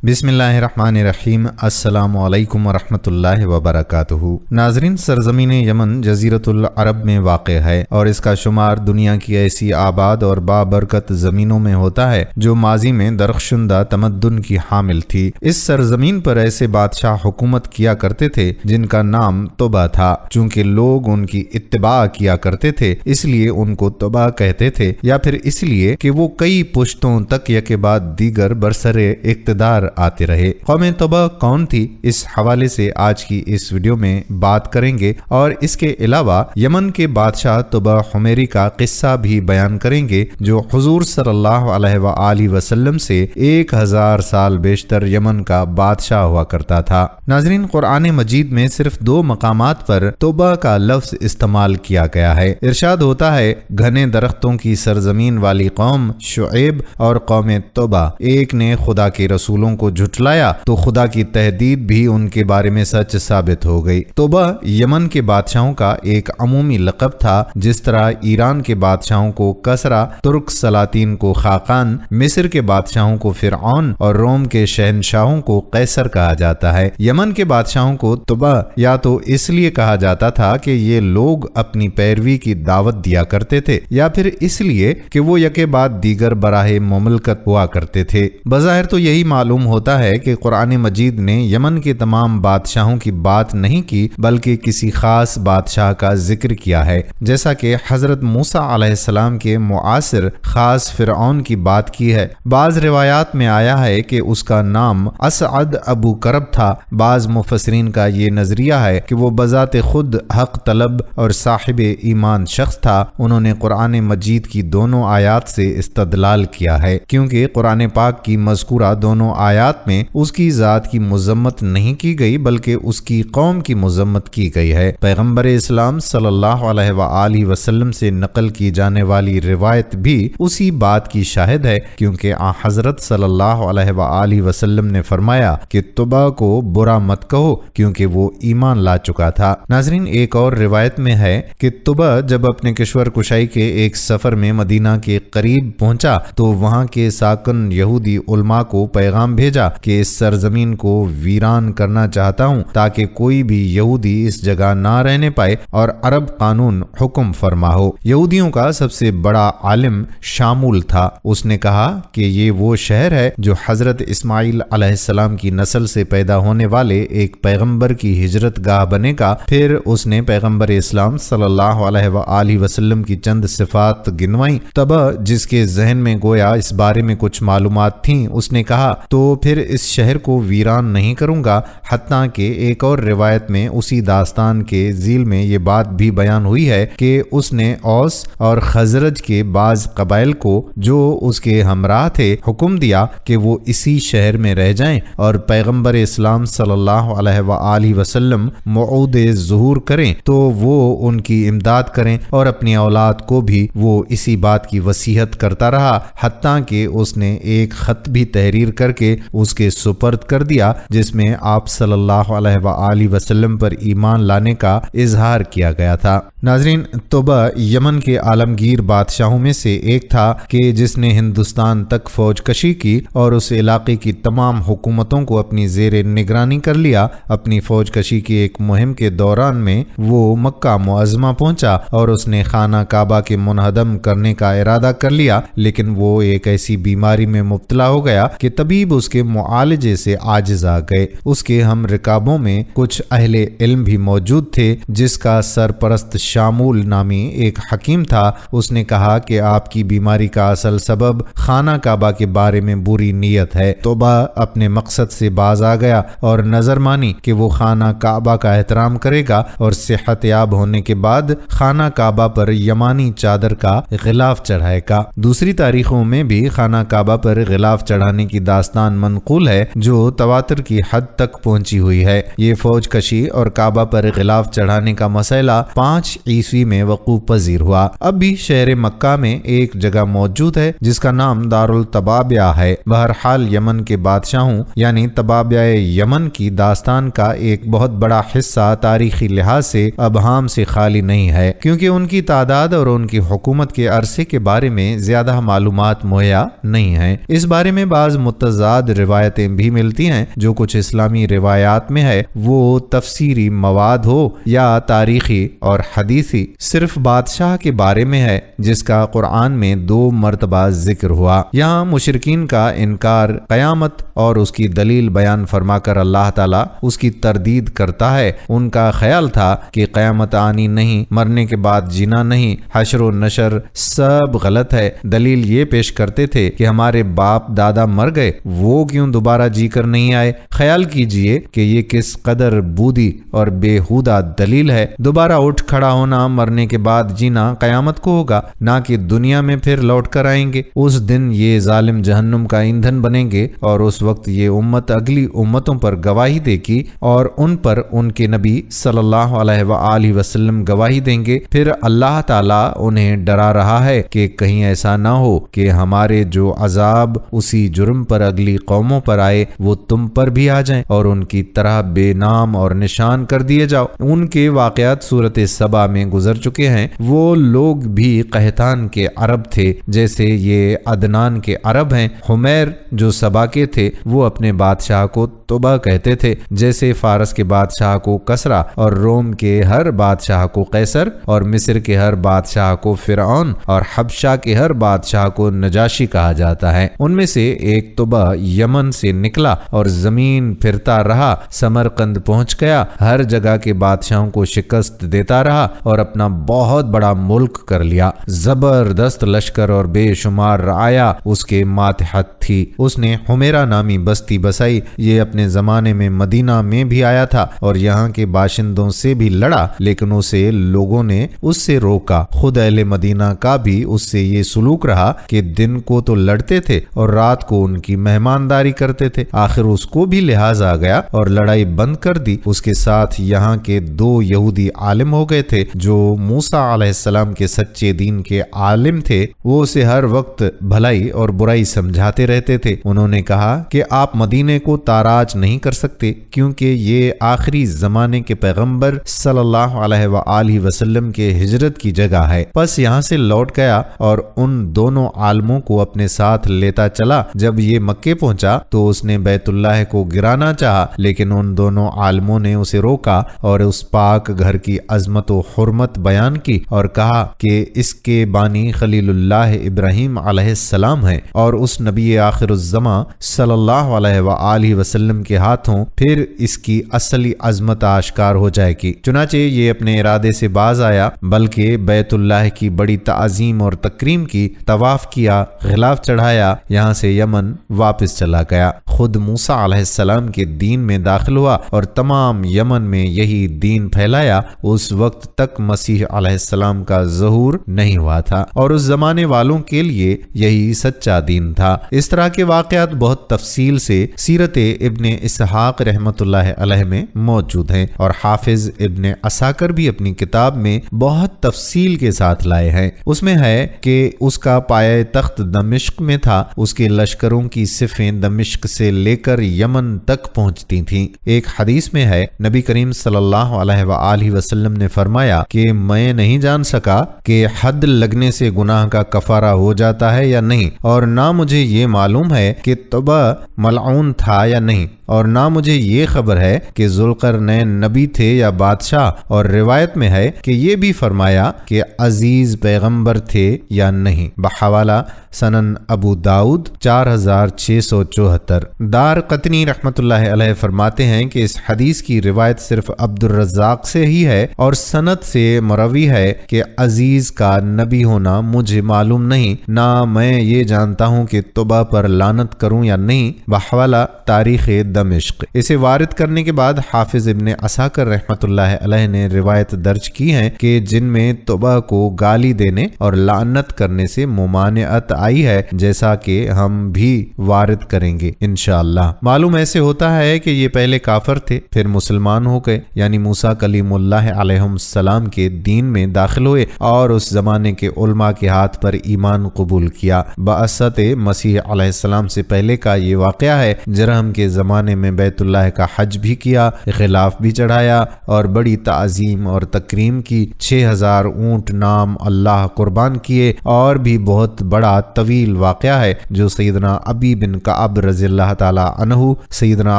بسم اللہ الرحمن الرحیم۔ السلام علیکم ورحمۃ اللہ وبرکاتہ۔ ناظرین، سرزمین یمن جزیرۃ العرب میں واقع ہے اور اس کا شمار دنیا کی ایسی آباد اور بابرکت زمینوں میں ہوتا ہے جو ماضی میں درخشندہ تمدن کی حامل تھی۔ اس سرزمین پر ایسے بادشاہ حکومت کیا کرتے تھے جن کا نام طبع تھا۔ چونکہ لوگ ان کی اتباع کیا کرتے تھے اس لیے ان کو طبع کہتے تھے، یا پھر اس لیے کہ وہ کئی پشتوں تک یکے بعد دیگر برسر اقتدار آتے رہے۔ قوم طبع کون تھی، اس حوالے سے آج کی اس ویڈیو میں بات کریں گے، اور اس کے علاوہ یمن کے بادشاہ طبع حمیری کا قصہ بھی بیان کریں گے جو حضور صلی اللہ علیہ وآلہ وسلم سے 1000 سال بیشتر یمن کا بادشاہ ہوا کرتا تھا۔ ناظرین، قرآن مجید میں صرف 2 مقامات پر طبع کا لفظ استعمال کیا گیا ہے۔ ارشاد ہوتا ہے، گھنے درختوں کی سرزمین والی قوم شعیب اور قوم طبع، ایک نے خدا کے رسولوں کو جھٹلایا تو خدا کی تہدید بھی ان کے بارے میں سچ ثابت ہو گئی۔ طبع یمن کے بادشاہوں کا ایک عمومی لقب تھا، جس طرح ایران کے بادشاہوں کو کسرا، ترک سلاطین کو خاقان، مصر کے بادشاہوں کو فرعون اور روم کے شہنشاہوں کو قیصر کہا جاتا ہے۔ یمن کے بادشاہوں کو طبع یا تو اس لیے کہا جاتا تھا کہ یہ لوگ اپنی پیروی کی دعوت دیا کرتے تھے، یا پھر اس لیے کہ وہ یکے بعد دیگر براہ مملکت ہوا کرتے تھے۔ بظاہر تو یہی معلوم ہوتا ہے کہ قرآن مجید نے یمن کے تمام بادشاہوں کی بات نہیں کی بلکہ کسی خاص بادشاہ کا ذکر کیا ہے، جیسا کہ حضرت موسیٰ علیہ السلام کے معاصر خاص فرعون کی بات کی ہے۔ بعض روایات میں آیا ہے کہ اس کا نام اسعد ابو کرب تھا۔ بعض مفسرین کا یہ نظریہ ہے کہ وہ بذات خود حق طلب اور صاحب ایمان شخص تھا۔ انہوں نے قرآن مجید کی دونوں آیات سے استدلال کیا ہے، کیونکہ قرآن پاک کی مذکورہ دونوں آیات میں اس کی ذات کی مذمت نہیں کی گئی بلکہ اس کی قوم کی مذمت کی گئی ہے۔ پیغمبر اسلام صلی اللہ علیہ وآلہ وسلم سے نقل کی جانے والی روایت بھی اسی بات کی شاہد ہے، کیونکہ حضرت صلی اللہ علیہ وآلہ وسلم نے فرمایا کہ طبع کو برا مت کہو کیونکہ وہ ایمان لا چکا تھا۔ ناظرین، ایک اور روایت میں ہے کہ طبع جب اپنے کشور کشائی کے ایک سفر میں مدینہ کے قریب پہنچا تو وہاں کے ساکن یہودی علماء کو پیغام بھیجا کہ اس سرزمین کو ویران کرنا چاہتا ہوں تاکہ کوئی بھی یہودی اس جگہ نہ رہنے پائے اور عرب قانون حکم فرما ہو۔ یہودیوں کا سب سے بڑا عالم شامول تھا۔ اس نے کہا کہ یہ وہ شہر ہے جو حضرت اسماعیل علیہ السلام کی نسل سے پیدا ہونے والے ایک پیغمبر کی ہجرت گاہ بنے گا۔ پھر اس نے پیغمبر اسلام صلی اللہ علیہ وآلہ وسلم کی چند صفات گنوائیں۔ طبع جس کے ذہن میں گویا اس بارے میں کچھ معلومات تھیں، اس نے کہا تو پھر اس شہر کو ویران نہیں کروں گا، حتیٰ کہ ایک اور روایت میں اسی داستان کے ذیل میں یہ بات بھی بیان ہوئی ہے کہ اس نے اوس اور خزرج کے بعض قبائل کو جو اس کے ہمراہ تھے حکم دیا کہ وہ اسی شہر میں رہ جائیں اور پیغمبر اسلام صلی اللہ علیہ وآلہ وسلم موعود ظہور کریں تو وہ ان کی امداد کریں، اور اپنی اولاد کو بھی وہ اسی بات کی وصیت کرتا رہا، حتیٰ کہ اس نے ایک خط بھی تحریر کر کے اس کے سپرد کر دیا جس میں آپ صلی اللہ علیہ وآلہ وسلم پر ایمان لانے کا اظہار کیا گیا تھا۔ ناظرین، طبع یمن کے عالمگیر بادشاہوں میں سے ایک تھا کہ جس نے ہندوستان تک فوج کشی کی اور اس علاقے کی تمام حکومتوں کو اپنی زیر نگرانی کر لیا۔ اپنی فوج کشی کی ایک مہم کے دوران میں وہ مکہ معظمہ پہنچا اور اس نے خانہ کعبہ کے منہدم کرنے کا ارادہ کر لیا، لیکن وہ ایک ایسی بیماری میں مبتلا ہو گیا کہ طبیب اس کے معالجے سے عاجز آ گئے۔ اس کے ہم رکابوں میں کچھ اہل علم بھی موجود تھے، جس کا سرپرست شامول نامی ایک حکیم تھا۔ اس نے کہا کہ آپ کی بیماری کا اصل سبب خانہ کعبہ کے بارے میں بری نیت ہے۔ طبع اپنے مقصد سے باز آ گیا اور نظر مانی کہ وہ خانہ کعبہ کا احترام کرے گا اور صحت یاب ہونے کے بعد خانہ کعبہ پر یمانی چادر کا غلاف چڑھائے گا۔ دوسری تاریخوں میں بھی خانہ کعبہ پر غلاف چڑھانے کی داستان منقول ہے جو تواتر کی حد تک پہنچی ہوئی ہے۔ یہ فوج کشی اور کعبہ پر غلاف چڑھانے کا مسئلہ 5 عیسوی میں وقوع پذیر ہوا۔ اب بھی شہر مکہ میں ایک جگہ موجود ہے جس کا نام دارالطبابیہ ہے۔ بہرحال یمن کے بادشاہوں یعنی طبابیہ یمن کی داستان کا ایک بہت بڑا حصہ تاریخی لحاظ سے ابہام سے خالی نہیں ہے، کیونکہ ان کی تعداد اور ان کی حکومت کے عرصے کے بارے میں زیادہ معلومات مہیا نہیں ہیں۔ اس بارے میں بعض متضاد روایتیں بھی ملتی ہیں، جو کچھ اسلامی روایات میں ہے وہ تفسیری مواد ہو یا تاریخی اور حدیثی، صرف بادشاہ کے بارے میں ہے جس کا قرآن میں 2 مرتبہ ذکر ہوا۔ یہاں مشرکین کا انکار قیامت اور اس کی دلیل بیان فرما کر اللہ تعالیٰ اس کی تردید کرتا ہے۔ ان کا خیال تھا کہ قیامت آنی نہیں، مرنے کے بعد جینا نہیں، حشر و نشر سب غلط ہے۔ دلیل یہ پیش کرتے تھے کہ ہمارے باپ دادا مر گئے، وہ کیوں دوبارہ جی کر نہیں آئے؟ خیال کیجئے کہ یہ کس قدر بودی اور بےہودہ دلیل ہے۔ دوبارہ اٹھ کھڑا ہونا، مرنے کے بعد جینا قیامت کو ہوگا، نہ کہ دنیا میں پھر لوٹ کر آئیں گے۔ اس دن یہ ظالم جہنم کا ایندھن بنیں گے اور اس وقت یہ امت اگلی امتوں پر گواہی دے گی اور ان پر ان کے نبی صلی اللہ علیہ وآلہ وسلم گواہی دیں گے۔ پھر اللہ تعالیٰ انہیں ڈرا رہا ہے کہ کہیں ایسا نہ ہو کہ ہمارے جو عذاب اسی جرم پر اگلی قوموں پر آئے وہ تم پر بھی آ جائیں اور ان کی طرح بے نام اور نشان کر دیے جاؤ۔ ان کے واقعات سورۃ سبا میں گزر چکے ہیں۔ وہ لوگ بھی قحطان کے عرب تھے جیسے یہ عدنان کے عرب ہیں۔ حمیر جو سبا کے تھے وہ اپنے بادشاہ کو طبع کہتے تھے، جیسے فارس کے بادشاہ کو کسرا اور روم کے ہر بادشاہ کو قیصر اور مصر کے ہر بادشاہ کو فرعون اور حبشہ کے ہر بادشاہ کو نجاشی کہا جاتا ہے۔ ان میں سے ایک طبع یمن سے نکلا اور زمین پھرتا رہا، سمرقند پہنچ گیا، ہر جگہ کے بادشاہوں کو شکست دیتا رہا اور اپنا بہت بڑا ملک کر لیا۔ زبردست لشکر اور بے شمار رعایا اس کے ماتحت تھی۔ اس نے حمیرہ نامی بستی بسائی۔ یہ اپنے زمانے میں مدینہ میں بھی آیا تھا اور یہاں کے باشندوں سے بھی لڑا، لیکن اسے لوگوں نے اس سے روکا۔ خود اہل مدینہ کا بھی اس سے یہ سلوک رہا کہ دن کو تو لڑتے تھے اور رات کو ان کی مہمانداری کرتے تھے۔ آخر اس کو بھی لحاظ آ گیا اور لڑائی بند کر دی۔ اس کے ساتھ یہاں کے 2 یہودی عالم ہو گئے تھے جو موسیٰ علیہ السلام کے سچے دین کے عالم تھے۔ وہ اسے ہر وقت بھلائی اور برائی سمجھاتے رہتے تھے۔ انہوں نے کہا کہ آپ مدینے کو تاراج نہیں کر سکتے کیونکہ یہ آخری زمانے کے پیغمبر صلی اللہ علیہ وآلہ وسلم کے ہجرت کی جگہ ہے۔ پس یہاں سے لوٹ گیا اور ان دونوں عالموں کو اپنے ساتھ لیتا چلا۔ جب یہ مکے پہنچا تو اس نے بیت اللہ کو گرانا چاہا، لیکن ان دونوں عالموں نے اسے روکا اور اس پاک گھر کی عظمت و حرمت بیان کی اور کہا کہ اس کے بانی خلیل اللہ ابراہیم علیہ السلام ہے اور اس نبی آخر الزماں صلی اللہ علیہ وآلہ وسلم کے ہاتھوں پھر اس کی اصلی عظمت آشکار ہو جائے گی۔ چنانچہ یہ اپنے ارادے سے باز آیا، بلکہ بیت اللہ کی بڑی تعظیم اور تکریم کی، طواف کیا، غلاف چڑھایا، یہاں سے یمن واپس چلا گیا۔ خود موسیٰ علیہ السلام کے دین میں داخل ہوا اور تمام یمن میں یہی دین پھیلایا۔ اس وقت تک مسیح علیہ السلام کا ظہور نہیں ہوا تھا اور اس زمانے والوں کے لیے یہی سچا دین تھا۔ اس طرح کے واقعات بہت تفصیل سے سیرت ابن اسحاق رحمۃ اللہ علیہ میں موجود ہیں اور حافظ ابن عساکر بھی اپنی کتاب میں بہت تفصیل کے ساتھ لائے ہیں۔ اس میں ہے کہ اس کا پایہ تخت دمشق میں تھا، اس کے لشکروں کی صفیں دمشق سے لے کر یمن تک پہنچتی تھیں۔ ایک حدیث میں ہے نبی کریم صلی اللہ علیہ وآلہ وسلم نے فرمایا کہ میں نہیں جان سکا کہ حد لگنے سے گناہ کا کفارہ ہو جاتا ہے یا نہیں، اور نہ مجھے یہ معلوم ہے کہ طبع ملعون تھا یا نہیں، اور نہ مجھے یہ خبر ہے کہ ذوالقرنین نبی تھے یا بادشاہ، اور روایت میں ہے کہ یہ بھی فرمایا کہ عزیز پیغمبر تھے یا نہیں۔ بحوالہ سنن ابو داؤد 4674۔ دار قطنی رحمت اللہ علیہ فرماتے ہیں کہ اس حدیث کی روایت صرف عبد الرزاق سے ہی ہے اور سند سے مروی ہے کہ عزیز کا نبی ہونا مجھے معلوم نہیں، نہ میں یہ جانتا ہوں کہ طبع پر لعنت کروں یا نہیں۔ بحوالہ تاریخ دمشق۔ اسے وارد کرنے کے بعد حافظ ابن عساکر رحمت اللہ علیہ نے روایت درج کی ہے کہ جن میں طبع کو گالی دینے اور لعنت کرنے سے ممانعت آئی ہے، جیسا کہ ہم بھی وارد کریں گے انشاءاللہ۔ معلوم ایسے ہوتا ہے کہ یہ پہلے کافر تھے، پھر مسلمان ہو گئے، یعنی موسیٰ کلیم اللہ علیہ السلام کے دین میں داخل ہوئے اور اس زمانے کے علماء کے ہاتھ پر ایمان قبول کیا۔ بعثت مسیح علیہ السلام سے پہلے کا یہ واقعہ ہے۔ جرہم کے زمانے زمانے میں بیت اللہ کا حج بھی کیا، غلاف بھی چڑھایا اور بڑی تعظیم اور تکریم کی، 6000 اونٹ نام اللہ قربان کیے، اور بھی بہت بڑا طویل واقعہ ہے جو سیدنا ابی بن کعب رضی اللہ تعالی عنہ سیدنا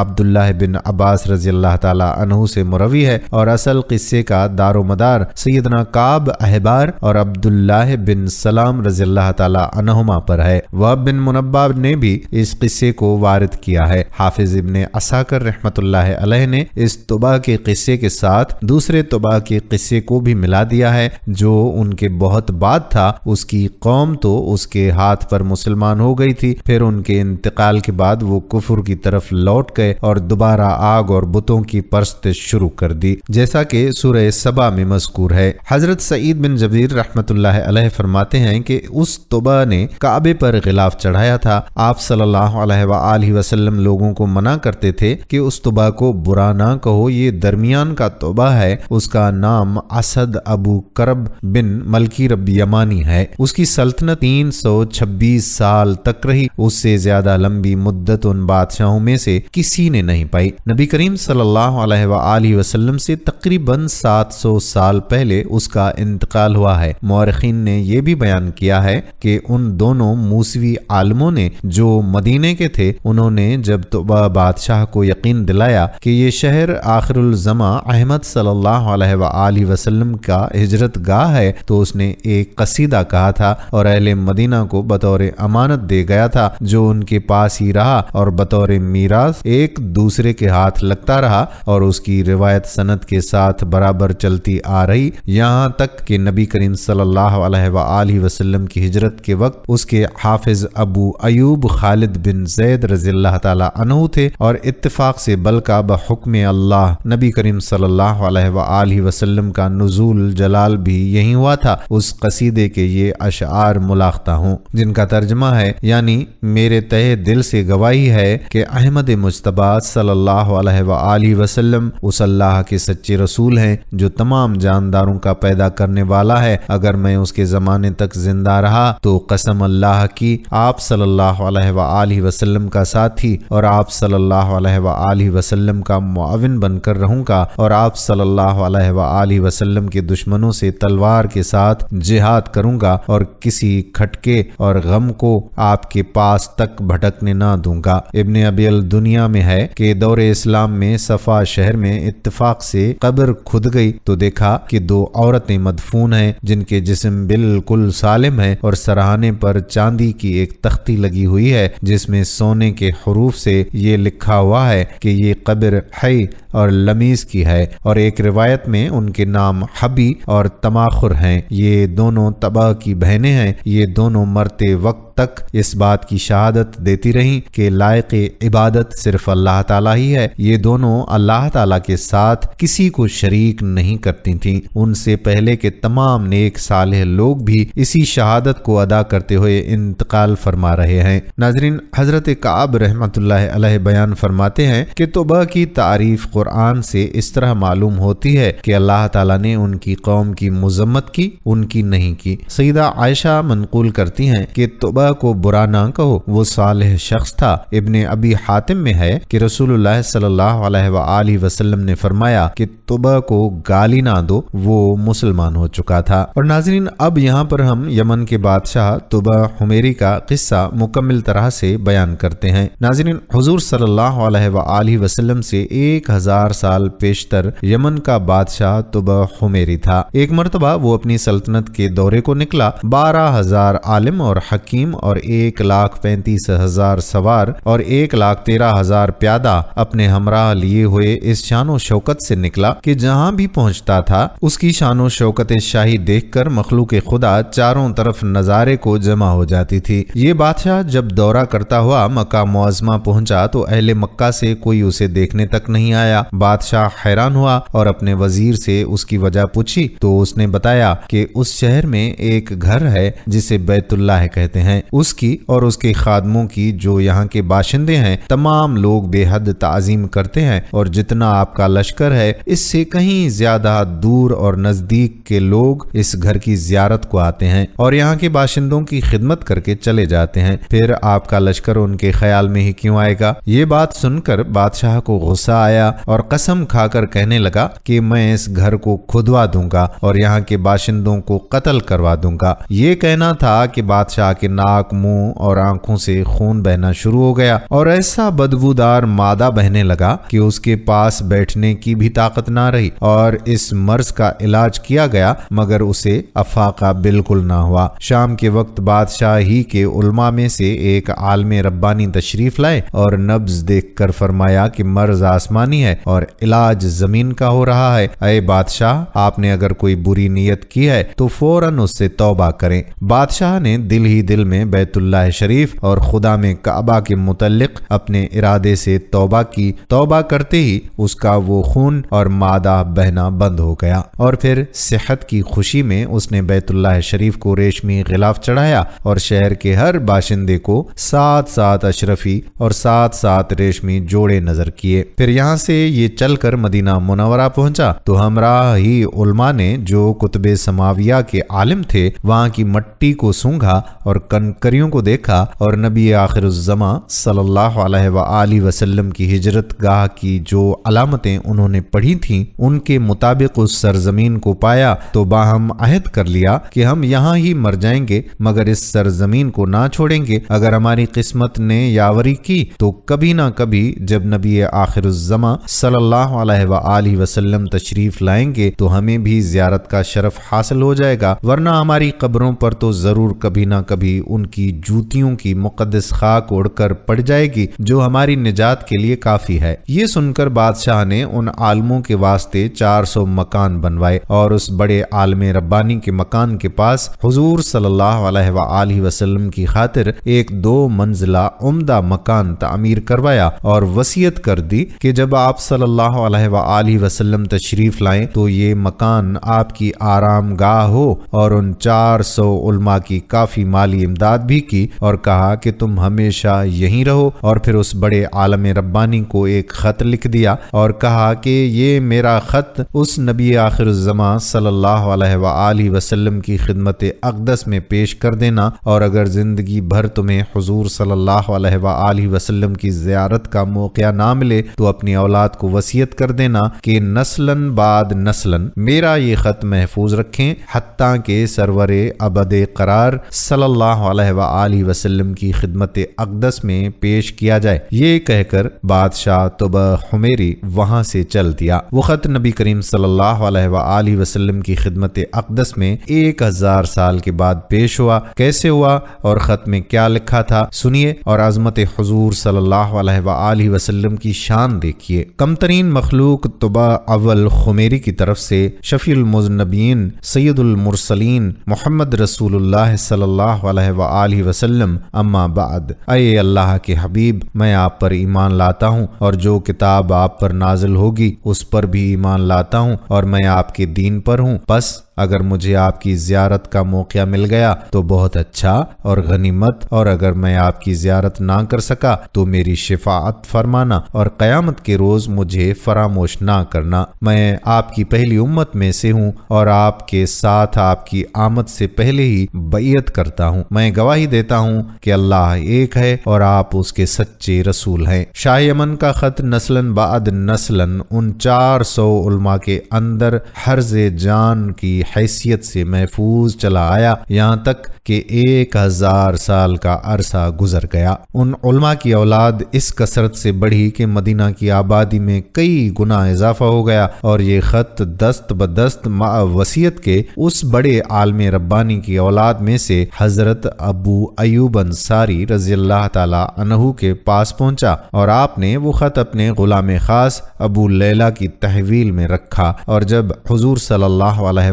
عبداللہ بن عباس رضی اللہ تعالی عنہ سے مروی ہے، اور اصل قصے کا دار و مدار سیدنا کعب احبار اور عبداللہ بن سلام رضی اللہ تعالی عنہما پر ہے۔ وہب بن منبہ نے بھی اس قصے کو وارد کیا ہے۔ حافظ ابن عساکر رحمت اللہ علیہ نے اس طبع کے قصے کے ساتھ دوسرے طبع کے قصے کو بھی ملا دیا ہے جو ان کے بہت بعد تھا۔ اس کی قوم تو اس کے ہاتھ پر مسلمان ہو گئی تھی، پھر ان کے انتقال کے بعد وہ کفر کی طرف لوٹ گئے اور دوبارہ آگ اور بتوں کی پرستش شروع کر دی، جیسا کہ سورہ سبا میں مذکور ہے۔ حضرت سعید بن جبیر رحمت اللہ علیہ فرماتے ہیں کہ اس طبع نے کعبے پر غلاف چڑھایا تھا۔ آپ صلی اللہ علیہ وآلہ وسلم لوگوں کو منع کرتے تھے کہ اس طبع کو برا نہ کہو، یہ درمیان کا طبع ہے، اس کا نام اسد ابو کرب بن ملکی رب یمانی ہے۔ اس کی سلطنت 326 سال تک رہی، اس سے زیادہ لمبی مدت ان بادشاہوں میں سے کسی نے نہیں پائی۔ نبی کریم صلی اللہ علیہ وآلہ وسلم سے تقریباً 700 سال پہلے اس کا انتقال ہوا ہے۔ مورخین نے یہ بھی بیان کیا ہے کہ ان دونوں موسوی عالموں نے جو مدینے کے تھے، انہوں نے جب طبع بادشاہ کو یقین دلایا کہ یہ شہر آخر الزماں احمد صلی اللہ علیہ وآلہ وسلم کا ہجرت گاہ ہے، تو اس نے ایک قصیدہ کہا تھا اور اہل مدینہ کو بطور امانت دے گیا تھا، جو ان کے پاس ہی رہا اور بطور میراث ایک دوسرے کے ہاتھ لگتا رہا، اور اس کی روایت سند کے ساتھ برابر چلتی آ رہی، یہاں تک کہ نبی کریم صلی اللہ علیہ وآلہ وسلم کی ہجرت کے وقت اس کے حافظ ابو ایوب خالد بن زید رضی اللہ تعالی عنہ تھے، اور اتفاق سے بلکہ بحکم اللہ نبی کریم صلی اللہ علیہ وآلہ وسلم کا نزول جلال بھی یہی ہوا تھا۔ اس قصیدے کے یہ اشعار ملاختہ ہوں جن کا ترجمہ ہے، یعنی میرے تہہ دل سے گواہی ہے کہ احمد مجتبی صلی اللہ علیہ وآلہ وسلم اس اللہ کے سچے رسول ہیں جو تمام جانداروں کا پیدا کرنے والا ہے۔ اگر میں اس کے زمانے تک زندہ رہا تو قسم اللہ کی آپ صلی اللہ علیہ وآلہ وسلم کا ساتھی اور آپ صلی اللہ علیہ وآلہ وسلم کا معاون بن کر رہوں گا، اور آپ صلی اللہ علیہ وآلہ وسلم کے دشمنوں سے تلوار کے ساتھ جہاد کروں گا، اور کسی کھٹکے اور غم کو آپ کے پاس تک بھٹکنے نہ دوں گا۔ ابن ابی الدنیا میں ہے کہ دور اسلام میں صفا شہر میں اتفاق سے قبر کھد گئی تو دیکھا کہ 2 عورتیں مدفون ہیں جن کے جسم بالکل سالم ہے، اور سرہانے پر چاندی کی ایک تختی لگی ہوئی ہے جس میں سونے کے حروف سے یہ لکھا ہوا ہے کہ یہ قبر حی اور لمیز کی ہے، اور ایک روایت میں ان کے نام حبی اور تماخر ہیں۔ یہ دونوں طبع کی بہنیں ہیں۔ یہ دونوں مرتے وقت تک اس بات کی شہادت دیتی رہیں کہ لائق عبادت صرف اللہ تعالیٰ ہی ہے۔ یہ دونوں اللہ تعالیٰ کے ساتھ کسی کو شریک نہیں کرتی تھیں۔ ان سے پہلے کے تمام نیک صالح لوگ بھی اسی شہادت کو ادا کرتے ہوئے انتقال فرما رہے ہیں۔ ناظرین، حضرت کعب رحمت اللہ علیہ بیان فرماتے ہیں کہ طبع کی تعریف قرآن سے اس طرح معلوم ہوتی ہے کہ اللہ تعالیٰ نے ان کی قوم کی مذمت کی، ان کی نہیں کی۔ سیدہ عائشہ منقول کرتی ہیں کہ طبع کو برا نہ کہو، وہ صالح شخص تھا۔ ابن ابی حاتم میں ہے کہ رسول اللہ صلی اللہ علیہ وآلہ وسلم نے فرمایا کہ طبع کو گالی نہ دو، وہ مسلمان ہو چکا تھا۔ اور ناظرین، اب یہاں پر ہم یمن کے بادشاہ طبع حمیری کا قصہ مکمل طرح سے بیان کرتے ہیں۔ ناظرین، حضور صلی اللہ علیہ وآلہ وسلم سے 1000 سال پیشتر یمن کا بادشاہ طبع حمیری تھا۔ ایک مرتبہ وہ اپنی سلطنت کے دورے کو نکلا۔ 12,000 عالم اور حکیم اور 1,35,000 سوار اور 1,13,000 پیادہ اپنے ہمراہ لیے ہوئے اس شان و شوکت سے نکلا کہ جہاں بھی پہنچتا تھا اس کی شان و شوکت شاہی دیکھ کر مخلوق خدا چاروں طرف نظارے کو جمع ہو جاتی تھی۔ یہ بادشاہ جب دورہ کرتا ہوا مکہ معظمہ پہنچا تو اہل مکہ سے کوئی اسے دیکھنے تک نہیں آیا۔ بادشاہ حیران ہوا اور اپنے وزیر سے اس کی وجہ پوچھی تو اس نے بتایا کہ اس شہر میں ایک گھر ہے جسے بیت اللہ کہتے ہیں۔ اس کی اور اس کے خادموں کی جو یہاں کے باشندے ہیں تمام لوگ بے حد تعظیم کرتے ہیں، اور جتنا آپ کا لشکر ہے اس سے کہیں زیادہ دور اور نزدیک کے لوگ اس گھر کی زیارت کو آتے ہیں اور یہاں کے باشندوں کی خدمت کر کے چلے جاتے ہیں، پھر آپ کا لشکر ان کے خیال میں ہی کیوں آئے گا؟ یہ بات سن کر بادشاہ کو غصہ آیا اور قسم کھا کر کہنے لگا کہ میں اس گھر کو کھدوا دوں گا اور یہاں کے باشندوں کو قتل کروا دوں گا۔ یہ کہنا تھا کہ بادشاہ کے ناک، منہ اور آنکھوں سے خون بہنا شروع ہو گیا اور ایسا بدبودار مادہ بہنے لگا کہ اس کے پاس بیٹھنے کی بھی طاقت نہ رہی، اور اس مرض کا علاج کیا گیا مگر اسے افاقہ بالکل نہ ہوا۔ شام کے وقت بادشاہ ہی کے علماء میں سے ایک عالم ربانی تشریف لائے اور نبض دیکھ کر فرمایا کہ مرض آسمانی ہے اور علاج زمین کا ہو رہا ہے۔ اے بادشاہ، آپ نے اگر کوئی بری نیت کی ہے تو فوراً اس سے توبہ کریں۔ بادشاہ نے دل ہی دل میں بیت اللہ شریف اور خدا میں کعبہ کے متعلق اپنے ارادے سے توبہ کی۔ توبہ کرتے ہی اس کا وہ خون اور مادہ بہنا بند ہو گیا، اور پھر صحت کی خوشی میں اس نے بیت اللہ شریف کو ریشمی غلاف چڑھایا اور شہر کے ہر باشندے کو 7 اشرفی اور 7 ریشمی جوڑے نظر کیے۔ پھر یہاں سے یہ چل کر مدینہ منورہ پہنچا تو ہمراہ ہی علماء نے جو کتب سماویہ کے عالم تھے وہاں کی مٹی کو سونگھا اور کنکریوں کو دیکھا، اور نبی آخر الزماں صلی اللہ علیہ وآلہ وسلم کی ہجرت گاہ کی جو علامتیں انہوں نے پڑھی تھیں ان کے مطابق اس سرزمین کو پایا تو باہم عہد کر لیا کہ ہم یہاں ہی مر جائیں گے مگر اس سرزمین کو نہ چھوڑیں گے۔ اگر ہماری قسمت نے یاوری کی تو کبھی نہ کبھی جب نبی آخر الزماں صلی اللہ علیہ وآلہ وسلم تشریف لائیں گے تو ہمیں بھی زیارت کا شرف حاصل ہو جائے گا، ورنہ ہماری قبروں پر تو ضرور کبھی نہ کبھی ان کی جوتیوں کی مقدس خاک اڑ کر پڑ جائے گی جو ہماری نجات کے لیے کافی ہے۔ یہ سن کر بادشاہ نے ان عالموں کے واسطے 400 مکان بنوائے اور اس بڑے عالم ربانی کے مکان کے پاس حضور صلی اللہ علیہ وآلہ وسلم کی خاطر ایک 2 منزلہ عمدہ مکان تعمیر کروایا اور وصیت کر دی کہ جب آپ صلی اللہ علیہ وآلہ وسلم تشریف لائیں تو یہ مکان آپ کی آرام گاہ ہو، اور ان 400 علماء کی کافی مالی امداد بھی کی اور کہا کہ تم ہمیشہ یہیں رہو، اور پھر اس بڑے عالم ربانی کو ایک خط لکھ دیا اور کہا کہ یہ میرا خط اس نبی آخر الزماں صلی اللہ علیہ وآلہ وسلم کی خدمت اقدس میں پیش کر دینا، اور اگر زندگی بھر تمہیں حضور صلی اللہ علیہ وآلہ وسلم کی زیارت کا موقع نہ ملے تو اپنی اولاد کو وصیت کر دینا کہ نسلاً بعد نسلاً میرا یہ خط محفوظ رکھیں حتیٰ کہ سرور ابد قرار صلی اللہ علیہ وآلہ وسلم کی خدمت اقدس میں پیش کیا جائے۔ یہ کہہ کر بادشاہ طبع حمیری وہاں سے چل دیا۔ وہ خط نبی کریم صلی اللہ علیہ وآلہ وسلم کی خدمت اقدس میں 1000 سال کے بعد پیش ہوا۔ کیسے ہوا اور خط میں کیا لکھا تھا سنیے اور عظمت حضور صلی اللہ علیہ وآلہ وسلم کی شان دیکھیے۔ کمترین مخلوق طبع اول حمیری کی طرف سے شفیع المذنبین سید المرسلین محمد رسول اللہ صلی اللہ علیہ وآلہ وسلم، اما بعد، اے اللہ کے حبیب، میں آپ پر ایمان لاتا ہوں اور جو کتاب آپ پر نازل ہوگی اس پر بھی ایمان لاتا ہوں، اور میں آپ کے دین پر ہوں، پس اگر مجھے آپ کی زیارت کا موقع مل گیا تو بہت اچھا اور غنیمت، اور اگر میں آپ کی زیارت نہ کر سکا تو میری شفاعت فرمانا اور قیامت کے روز مجھے فراموش نہ کرنا۔ میں آپ کی پہلی امت میں سے ہوں اور آپ کے ساتھ آپ کی آمد سے پہلے ہی بیعت کرتا ہوں۔ میں گواہی دیتا ہوں کہ اللہ ایک ہے اور آپ اس کے سچے رسول ہیں۔ شاہ یمن کا خط نسلاً بعد نسلاً ان 400 علماء کے اندر حرز جان کی حیثیت سے محفوظ چلا آیا، یہاں تک کہ 1000 سال کا عرصہ گزر گیا۔ ان علماء کی اولاد اس کثرت سے بڑھی کہ مدینہ کی آبادی میں کئی گنا اضافہ ہو گیا، اور یہ خط دست بدست مع وصیت کے اس بڑے عالم ربانی کی اولاد میں سے حضرت ابو ایوب انصاری رضی اللہ تعالی عنہ کے پاس پہنچا، اور آپ نے وہ خط اپنے غلام خاص ابو لیلہ کی تحویل میں رکھا، اور جب حضور صلی اللہ علیہ